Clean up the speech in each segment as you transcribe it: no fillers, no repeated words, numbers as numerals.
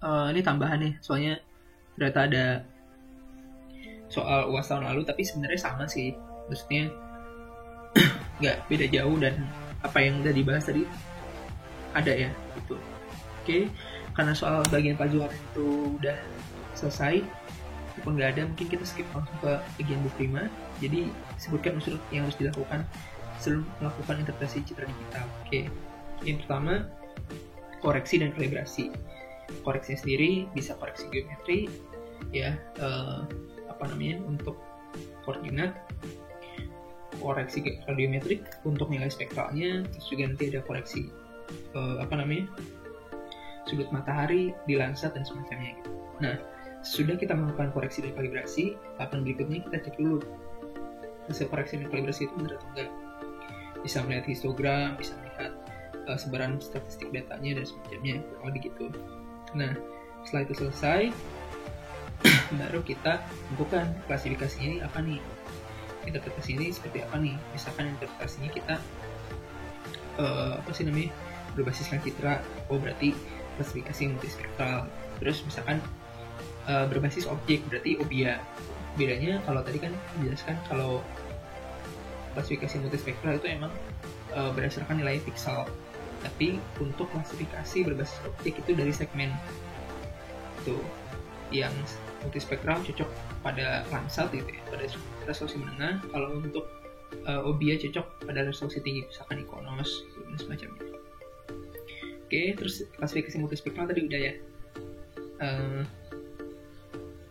Ini tambahan nih, soalnya ternyata ada soal UAS tahun lalu, tapi sebenarnya sama sih. Maksudnya nggak beda jauh, dan apa yang udah dibahas tadi ada ya gitu. Oke, karena soal bagian pelajaran itu udah selesai, walaupun nggak ada, mungkin kita skip langsung ke bagian bab 5. Jadi sebutkan unsur yang harus dilakukan sebelum melakukan interpretasi citra digital. Oke, yang pertama koreksi dan kalibrasi. Koreksinya sendiri bisa koreksi geometri, ya, untuk koordinat, koreksi radiometrik untuk nilai spektralnya, terus juga nanti ada koreksi sudut matahari di Landsat dan semacamnya gitu. Nah, sudah kita melakukan koreksi dan kalibrasi, tahapan berikutnya kita cek dulu hasil koreksi dan kalibrasi itu benar atau enggak. Bisa melihat histogram, bisa melihat sebaran statistik datanya dan semacamnya, kurang lebih gitu. Nah, setelah itu selesai, baru kita tentukan klasifikasinya ini apa nih, interpretasi ini seperti apa nih. Misalkan interpretasinya kita berbasiskan citra, berarti klasifikasi multispektral. Terus misalkan berbasis objek, berarti obia. Bedanya kalau tadi kan dijelaskan kalau klasifikasi multispektral itu emang berdasarkan nilai piksel, tapi untuk klasifikasi berbasis objek itu dari segmen. Tuh, yang multispektral cocok pada Landsat gitu ya, pada resolusi menengah. Kalau untuk obia cocok pada resolusi tinggi, misalkan Ikonos dan semacamnya. Oke, terus klasifikasi multispektral tadi udah ya,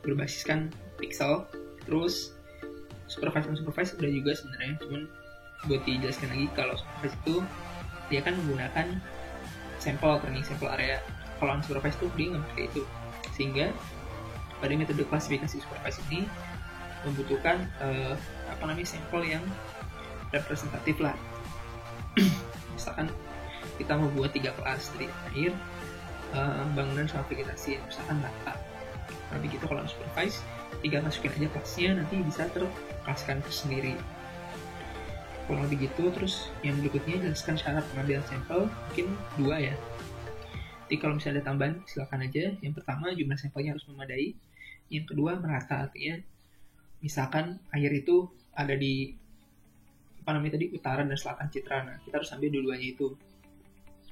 berbasiskan piksel. Terus supervised dan unsupervised udah juga sebenarnya, cuman buat dijelaskan lagi, kalau supervised itu dia kan menggunakan training sampel area. Kalau unsupervised itu dia nggak pakai itu, sehingga pada metode klasifikasi supervised ini membutuhkan sampel yang representatif lah. Misalkan kita mau buat 3 kelas dari air, bangunan sama vegetasi, misalkan rata. Tapi gitu kalau unsupervised, tinggal masukin aja kelasnya, nanti bisa terkelaskan tersendiri. Kurang lebih gitu. Terus yang berikutnya jelaskan syarat pengambilan sampel, mungkin 2 ya. Jadi kalau misalnya ada tambahan silakan aja. Yang pertama, jumlah sampelnya harus memadai. Yang kedua, merata, artinya misalkan air itu ada di utara dan selatan citra. Nah, kita harus ambil dua-duanya itu.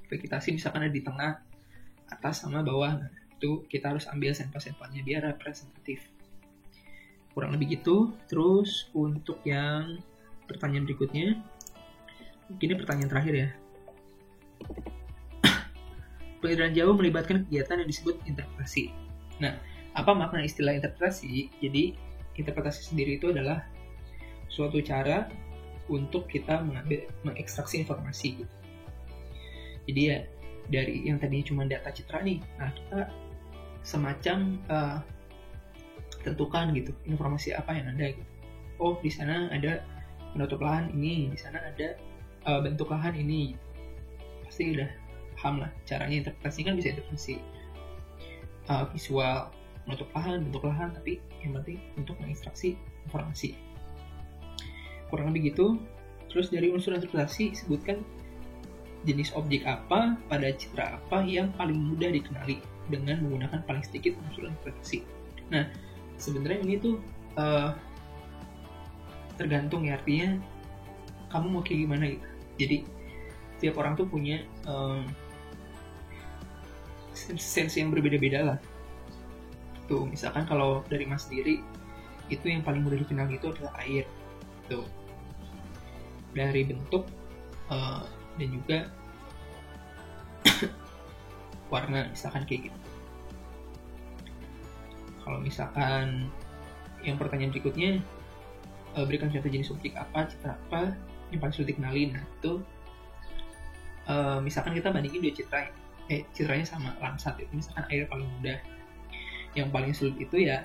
Vegetasi misalkan ada di tengah, atas sama bawah. Nah, itu kita harus ambil sampel-sampelnya biar representatif. Kurang lebih gitu. Terus untuk yang pertanyaan berikutnya, ini pertanyaan terakhir ya. Peliharaan jauh melibatkan kegiatan yang disebut interpretasi. Nah, apa makna istilah interpretasi? Jadi, interpretasi sendiri itu adalah suatu cara untuk kita mengekstraksi informasi gitu. Jadi ya, dari yang tadinya cuma data citra nih, nah kita semacam tentukan gitu informasi apa yang ada gitu. Oh, di sana ada penutup lahan ini, di sana ada bentuk lahan ini. Pasti udah paham lah caranya. Interpretasi kan bisa interpretasi visual, penutup lahan, bentuk lahan, tapi yang penting untuk mengekstraksi informasi. Kurang lebih gitu. Terus dari unsur interpretasi, sebutkan jenis objek apa pada citra apa yang paling mudah dikenali dengan menggunakan paling sedikit unsur interpretasi. Nah, sebenarnya ini tuh tergantung ya, artinya kamu mau kayak gimana gitu. Jadi tiap orang tuh punya sense yang berbeda-beda lah. Tuh, misalkan kalau dari Mas sendiri, itu yang paling mudah dikenal itu adalah air. Tuh, dari bentuk dan juga warna, misalkan kayak gitu. Kalau misalkan yang pertanyaan berikutnya, berikan contoh jenis objek apa, citra apa yang paling sulit dikenali. Nah, itu misalkan kita bandingin dua citranya sama Landsat itu, misalkan air paling mudah. Yang paling sulit itu ya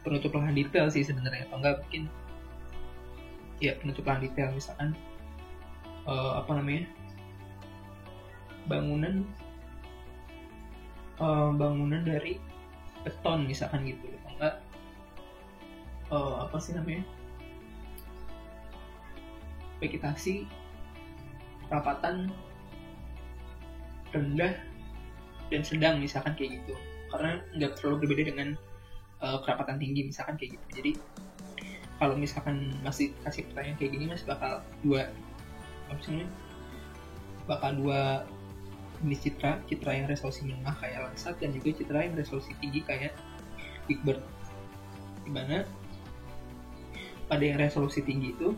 penutup lahan detail sih sebenarnya, atau enggak mungkin ya penutup lahan detail, misalkan bangunan dari beton misalkan gitu, atau enggak vegetasi perapatan rendah dan sedang misalkan kayak gitu, karena nggak terlalu berbeda dengan kerapatan tinggi misalkan kayak gitu. Jadi kalau misalkan masih kasih pertanyaan kayak gini, Mas bakal dua jenis citra yang resolusi menengah kayak Landsat, dan juga citra yang resolusi tinggi kayak Big Bird. Dimana pada yang resolusi tinggi itu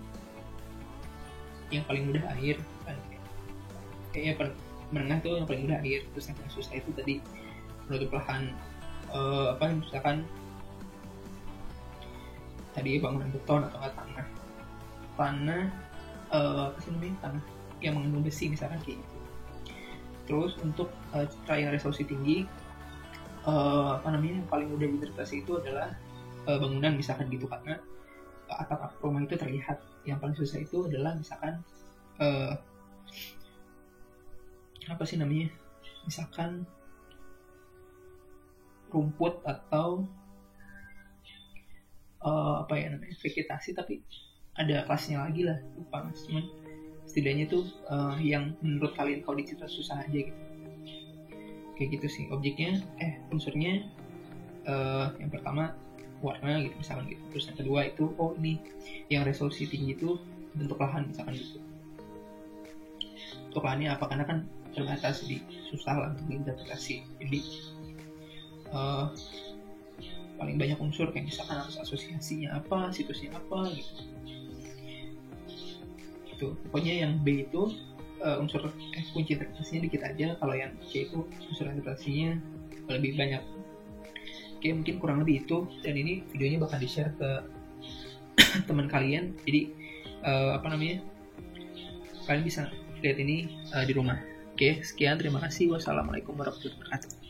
yang paling mudah air kan, kayaknya menengah tuh yang paling mudah air, terus yang paling susah itu tadi menutup lahan misalkan tadi bangunan beton atau tanah tanah yang mengandung besi misalkan kayak gitu. Terus untuk citra yang resolusi tinggi yang paling mudah diinterpretasi itu adalah bangunan misalkan gitu, karena atap rumah itu terlihat. Yang paling susah itu adalah misalkan misalkan rumput atau vegetasi, tapi ada kelasnya lagi lah, lupa Mas, cuman setidaknya tuh yang menurut kalian kalau dicipta susah aja gitu, kayak gitu sih. Unsurnya yang pertama warna gitu misalkan gitu, terus yang kedua itu ini yang resolusi tinggi itu bentuk lahan misalkan gitu. Bentuk lahannya apa, karena kan terbatas, jadi susah lah untuk diinterpretasi. Jadi paling banyak unsur kayak misalkan harus asosiasinya apa, situsnya apa gitu. Pokoknya yang B itu unsur kunci interpretasinya dikit aja, kalau yang C itu unsur interpretasinya lebih banyak. Oke, mungkin kurang lebih itu, dan ini videonya bakal di-share ke teman kalian, jadi kalian bisa lihat ini di rumah. Oke, sekian, terima kasih. Wassalamualaikum warahmatullahi wabarakatuh.